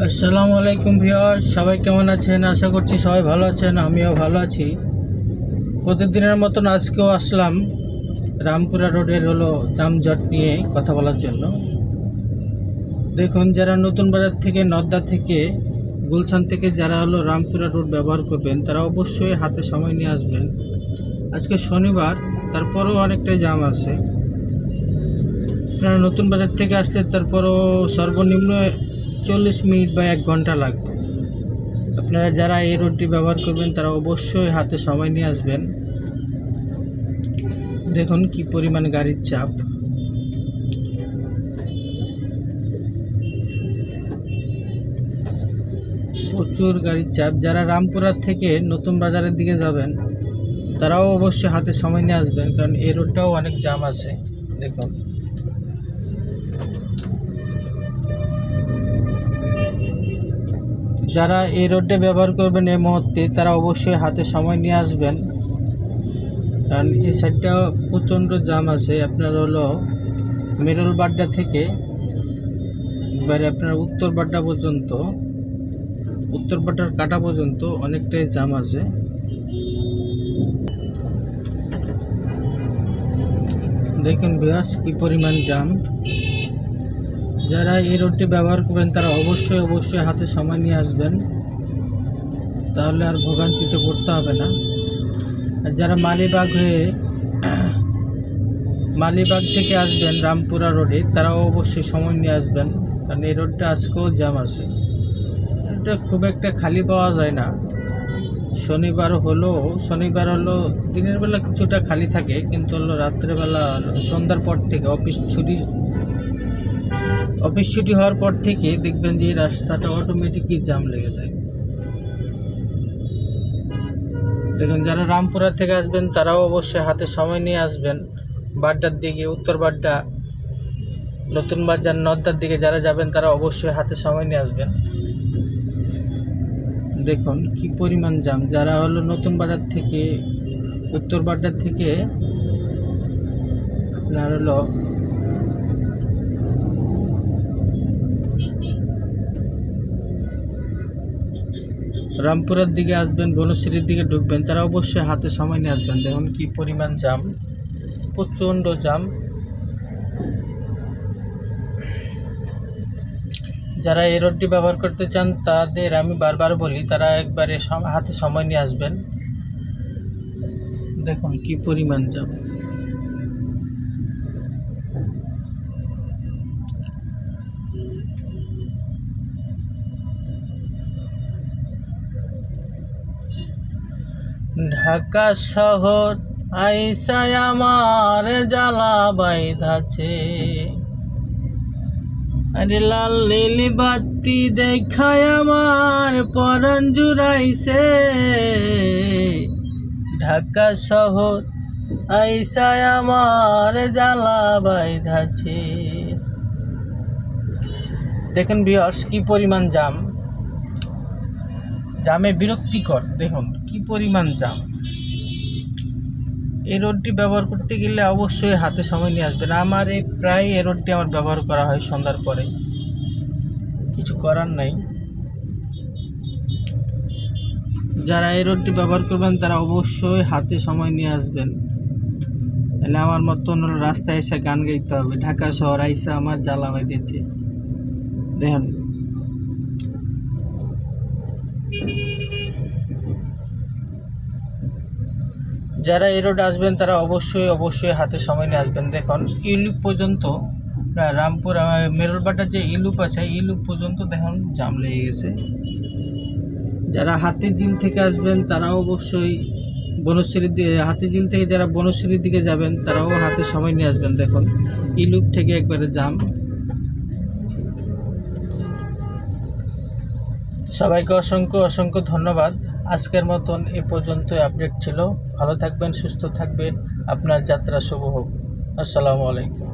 আসসালামু আলাইকুম ভিউয়ার্স, সবাই কেমন আছেন? আশা করছি সবাই ভালো আছেন, আমিও ভালো আছি। প্রতিদিনের মতন আজকেও আসলাম রামপুরা রোডের যানজট নিয়ে কথা বলার জন্য। দেখুন, যারা নতুন বাজার থেকে, নদ্দা থেকে, গুলশান থেকে যারা রামপুরা রোড ব্যবহার করবেন তারা অবশ্যই হাতে সময় নিয়ে আসবেন। আজকে শনিবার, তারপরেও অনেকটাই জাম আছে। আপনারা নতুন বাজার থেকে আসলে তারপরও সর্বনিম্ন 40 মিনিট বা 1 ঘন্টা লাগবে। আপনারা যারা এই রোডটি ব্যবহার করবেন তারা অবশ্যই হাতে সময় নিয়ে আসবেন। দেখুন কি পরিমাণ গাড়ির চাপ। প্রচুর গাড়ির চাপ। যারা রামপুরা থেকে নতুন বাজারের দিকে যাবেন তারাও অবশ্যই হাতে সময় নিয়ে আসবেন, কারণ এই রোডটাও অনেক জাম আছে। দেখুন, যারা এই রোডটা ব্যবহার করবেন এই মুহূর্তে তারা অবশ্যই হাতে সময় নিয়ে আসবেন, কারণ এই সাইডটা প্রচণ্ড জাম আছে। আপনার মেরুল বাড্ডা থেকে এবারে আপনার উত্তর বাড্ডা পর্যন্ত, উত্তর বাড্ডার কাটা পর্যন্ত অনেকটাই জাম আছে। দেখুন ভিউয়ার্স কি পরিমাণ জাম। যারা এই রোডটি ব্যবহার করবেন তারা অবশ্যই হাতে সময় নিয়ে আসবেন, তাহলে আর ভোগান্তিতে পড়তে হবে না। আর যারা মালিবাগ থেকে আসবেন রামপুরা রোডে তারাও অবশ্যই সময় নিয়ে আসবেন, কারণ এই রোডটা আজকেও জ্যাম আছে। এটা খুব একটা খালি পাওয়া যায় না। শনিবার হলো দিনের বেলা কিছুটা খালি থাকে, কিন্তু রাত্রেবেলা সন্ধ্যার পর থেকে অফিস ছুটি হওয়ার পর থেকে দেখবেন যে রাস্তাটা অটোমেটিকই জ্যাম লেগে যায়। দেখুন, যারা রামপুরা থেকে আসবেন তারাও অবশ্যই হাতে সময় নিয়ে আসবেন। বাড্ডার দিকে, উত্তর বাড্ডা, নতুন বাজার, নদ্দার দিকে যারা যাবেন তারা অবশ্যই হাতে সময় নিয়ে আসবেন। দেখুন কি পরিমাণ জাম। যারা নতুন বাজার থেকে, উত্তর বাড্ডার থেকে আপনার রামপুরার দিকে আসবেন, বনশ্রীর দিকে ঢুকবেন, তারা অবশ্যই হাতে সময় নিয়ে আসবেন। দেখুন কি পরিমাণ জাম, প্রচণ্ড জাম। যারা এই রোডটি ব্যবহার করতে চান তাদের আমি বারবার বলি তারা একবারে হাতে সময় নিয়ে আসবেন। দেখুন কি পরিমাণ জাম। ঢাকা শহর আইসায় আমার জ্বালা বাইধাছে, আরে লাল নীলি বাতি দেখায় আমার পরাণ জুড়াইছে। ঢাকা শহর আইসায় আমার জ্বালা বাইধাছে। দেখুন ভিউয়ার্স কি পরিমাণ জাম, জামে বিরক্তিকর। দেখুন কি পরিমাণ জাম। এই রোডটি ব্যবহার করতে গেলে অবশ্যই হাতে সময় নিয়ে আসবেন। আমার প্রায় এই রোডটি আমার ব্যবহার করা হয় সন্ধ্যার পরে, কিছু করার নাই। যারা এই রোডটি ব্যবহার করবেন তারা অবশ্যই হাতে সময় নিয়ে আসবেন, তাহলে আমার মতন রাস্তায় এসে গান গাইতে হবে। ঢাকা শহর আইসা আমার জ্বালা বাইতেছে। দেখেন, যারা এই রোডে আসবেন তারা অবশ্যই হাতে সময় নিয়ে আসবেন। দেখুন ইলুপ পর্যন্ত, রামপুর মেরুলবাটার যে ইলুপ আছে, ইলুপ পর্যন্ত দেখুন জাম লেগে গেছে। যারা হাতিঝিল থেকে আসবেন তারাও অবশ্যই বনশ্রীর দিকে, হাতিঝিল থেকে যারা বনশ্রীর দিকে যাবেন তারাও হাতে সময় নিয়ে আসবেন। দেখুন ইলুপ থেকে একবারে জাম। সবাইকে অসংখ্য ধন্যবাদ। আজকের মতন এ পর্যন্ত আপডেট ছিল। ভালো থাকবেন, সুস্থ থাকবেন, আপনার যাত্রা শুভ হোক। আসসালামু আলাইকুম।